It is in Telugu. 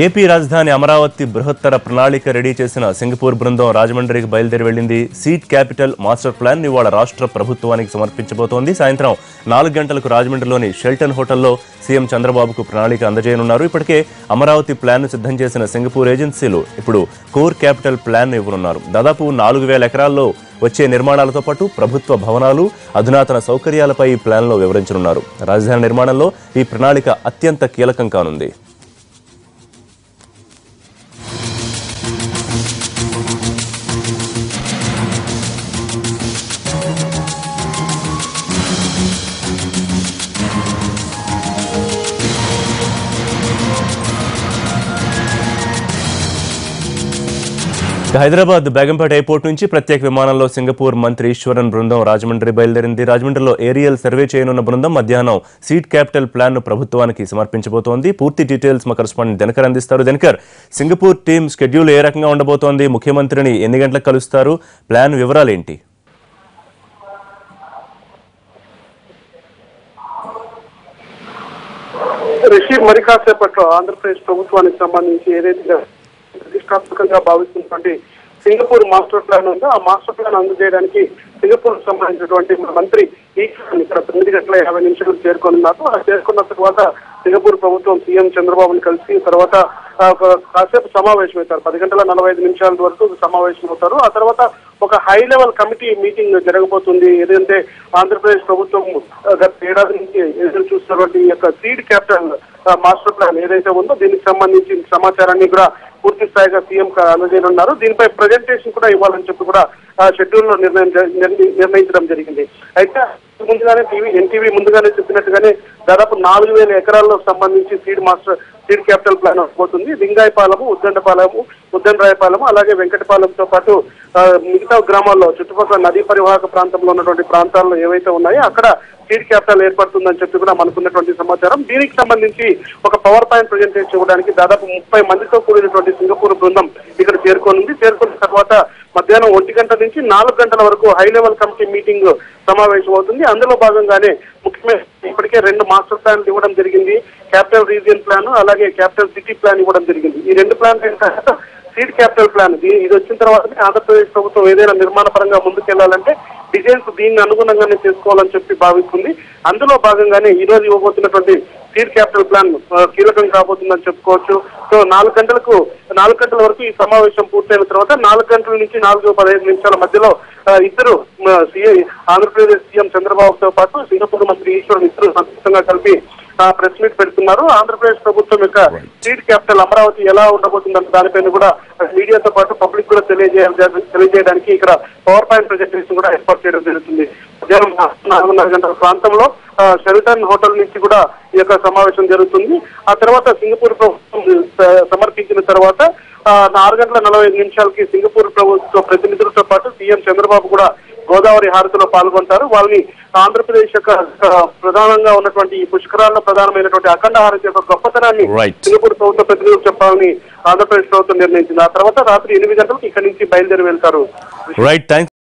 ఏపీ రాజధాని అమరావతి బృహత్తర ప్రణాళిక రెడీ చేసిన సింగపూర్ బృందం రాజమండ్రికి బయలుదేరి వెళ్లింది. సీట్ క్యాపిటల్ మాస్టర్ ప్లాన్ ఇవాళ రాష్ట్ర ప్రభుత్వానికి సమర్పించబోతోంది. సాయంత్రం 4 గంటలకు రాజమండ్రిలోని షెల్టన్ హోటల్లో సీఎం చంద్రబాబుకు ప్రణాళిక అందజేయనున్నారు. ఇప్పటికే అమరావతి ప్లాన్ సిద్ధం చేసిన సింగపూర్ ఏజెన్సీలు ఇప్పుడు కోర్ క్యాపిటల్ ప్లాన్ ఇవ్వనున్నారు. దాదాపు 4000 ఎకరాల్లో వచ్చే నిర్మాణాలతో పాటు ప్రభుత్వ భవనాలు, అధునాతన సౌకర్యాలపై ఈ ప్లాన్లో వివరించనున్నారు. రాజధాని నిర్మాణంలో ఈ ప్రణాళిక అత్యంత కీలకం కానుంది. హైదరాబాద్ బేగంపేట ఎయిర్పోర్ట్ నుంచి ప్రత్యేక విమానంలో సింగపూర్ మంత్రి ఈశ్వరన్ బృందం రాజమండ్రి బయలుదేరింది. రాజమండ్రిలో ఏరియల్ సర్వే చేయనున్న బృందం మధ్యాహ్నం సీట్ క్యాపిటల్ ప్లాన్ ను ప్రభుత్వానికి సమర్పించబోతోంది. పూర్తి డీటెయిల్స్ మా కరెస్పాండెంట్ దినకర్ అందిస్తారు. దినకర్, సింగపూర్ టీం షెడ్యూల్ ఏ రకంగా ఉండబోతోంది? ముఖ్యమంత్రిని ఎన్ని గంటలకు కలుస్తారు? ప్లాన్ వివరాలు ఏంటి? రిషి మరి కాసేపట్లో ఆంధ్రప్రదేశ్ ప్రభుత్వానికి సంబంధించి ఏదైతే ప్రతిష్టాత్మకంగా భావిస్తున్నటువంటి సింగపూర్ మాస్టర్ ప్లాన్ ఉందో ఆ మాస్టర్ ప్లాన్ అందజేయడానికి సింగపూర్ సంబంధించినటువంటి మంత్రి ఈశ్వరన్ ఇక్కడ 9:50 చేరుకున్నారు. ఆ చేరుకున్న తర్వాత సింగపూర్ ప్రభుత్వం సీఎం చంద్రబాబుని కలిసి తర్వాత కాసేపు సమావేశం అవుతారు. 10:45 వరకు సమావేశం అవుతారు. ఆ తర్వాత ఒక హై లెవెల్ కమిటీ మీటింగ్ జరగబోతుంది. ఏదంటే ఆంధ్రప్రదేశ్ ప్రభుత్వం గత ఏడాది నుంచి ఎదురు చూస్తున్నటువంటి ఈ యొక్క సీడ్ క్యాపిటల్ మాస్టర్ ప్లాన్ ఏదైతే ఉందో దీనికి సంబంధించిన సమాచారాన్ని కూడా పూర్తి స్థాయిగా సీఎం అందజేయనున్నారు. దీనిపై ప్రజెంటేషన్ కూడా ఇవ్వాలని చెప్పి కూడా షెడ్యూల్ లో నిర్ణయించడం జరిగింది. అయితే ముందుగానే ఎన్టీవీ ముందుగానే చెప్పినట్టుగానే దాదాపు 4000 ఎకరాల్లో సంబంధించి సీడ్ క్యాపిటల్ ప్లాన్ పోతుంది. లింగాయపాలెము, ఉద్దండరాయపాలెము అలాగే వెంకటపాలెంతో పాటు మిగతా గ్రామాల్లో చుట్టుపక్కల నదీ పరివాహక ప్రాంతంలో ఉన్నటువంటి ప్రాంతాల్లో ఏవైతే ఉన్నాయో అక్కడ సీడ్ క్యాపిటల్ ఏర్పడుతుందని చెప్పి కూడా మనకున్నటువంటి సమాచారం. దీనికి సంబంధించి ఒక పవర్ పాయింట్ ప్రజెంటేషన్ ఇవ్వడానికి దాదాపు 30 మందితో కూడినటువంటి సింగపూర్ బృందం ఇక్కడ చేరుకున్న తర్వాత మధ్యాహ్నం 1 గంట నుంచి 4 గంటల వరకు హై లెవెల్ కమిటీ మీటింగ్ సమావేశం అవుతుంది. అందులో భాగంగానే ముఖ్యమైన ఇప్పటికే 2 మాస్టర్ ప్లాన్లు ఇవ్వడం జరిగింది. క్యాపిటల్ రీజియన్ ప్లాన్ అలాగే క్యాపిటల్ సిటీ ప్లాన్ ఇవ్వడం జరిగింది. ఈ 2 ప్లాన్లు ఏంటంటే సీడ్ క్యాపిటల్ ప్లాన్ ఇది వచ్చిన తర్వాత ఆంధ్రప్రదేశ్ ప్రభుత్వం ఏదైనా నిర్మాణ పరంగా ముందుకెళ్లాలంటే డిజైన్స్ దీన్ని అనుగుణంగానే చేసుకోవాలని చెప్పి భావిస్తుంది. అందులో భాగంగానే ఈ రోజు ఇవ్వబోతున్నటువంటి సీడ్ క్యాపిటల్ ప్లాన్ కీలకం కాబోతుందని చెప్పుకోవచ్చు. సో 4 గంటల వరకు ఈ సమావేశం పూర్తయిన తర్వాత 4 గంటల నుంచి 4:15 మధ్యలో ఇద్దరు ఆంధ్రప్రదేశ్ సీఎం చంద్రబాబుతో పాటు సింగపూర్ మంత్రి ఈశ్వరన్ ఇద్దరు సంయుక్తంగా కలిపి ప్రెస్ మీట్ పెడుతున్నారు. ఆంధ్రప్రదేశ్ ప్రభుత్వం యొక్క సీడ్ క్యాపిటల్ అమరావతి ఎలా ఉండబోతుందన్న దానిపైన కూడా మీడియాతో పాటు పబ్లిక్ కూడా తెలియజేయడానికి ఇక్కడ పవర్ పాయింట్ ప్రజెంటేషన్ కూడా ఏర్పాటు చేయడం జరుగుతుంది. మధ్యాహ్నం 4:30 గంటల ప్రాంతంలో షెల్టన్ హోటల్ నుంచి కూడా ఈ యొక్క సమావేశం జరుగుతుంది. ఆ తర్వాత సింగపూర్ ప్రభుత్వం సమర్పించిన తర్వాత 6:45 సింగపూర్ ప్రభుత్వ ప్రతినిధులతో పాటు సీఎం చంద్రబాబు కూడా గోదావరి హారతిలో పాల్గొంటారు. వాళ్ళని ఆంధ్రప్రదేశ్ యొక్క ప్రధానంగా ఉన్నటువంటి ఈ పుష్కరాల్లో ప్రధానమైనటువంటి అఖండ హారతి యొక్క గొప్పతనాన్ని సింగపూర్ ప్రభుత్వ ప్రతినిధులు చెప్పాలని ఆంధ్రప్రదేశ్ ప్రభుత్వం నిర్ణయించింది. ఆ తర్వాత రాత్రి 8 గంటలకు ఇక్కడి నుంచి బయలుదేరి వెళ్తారు.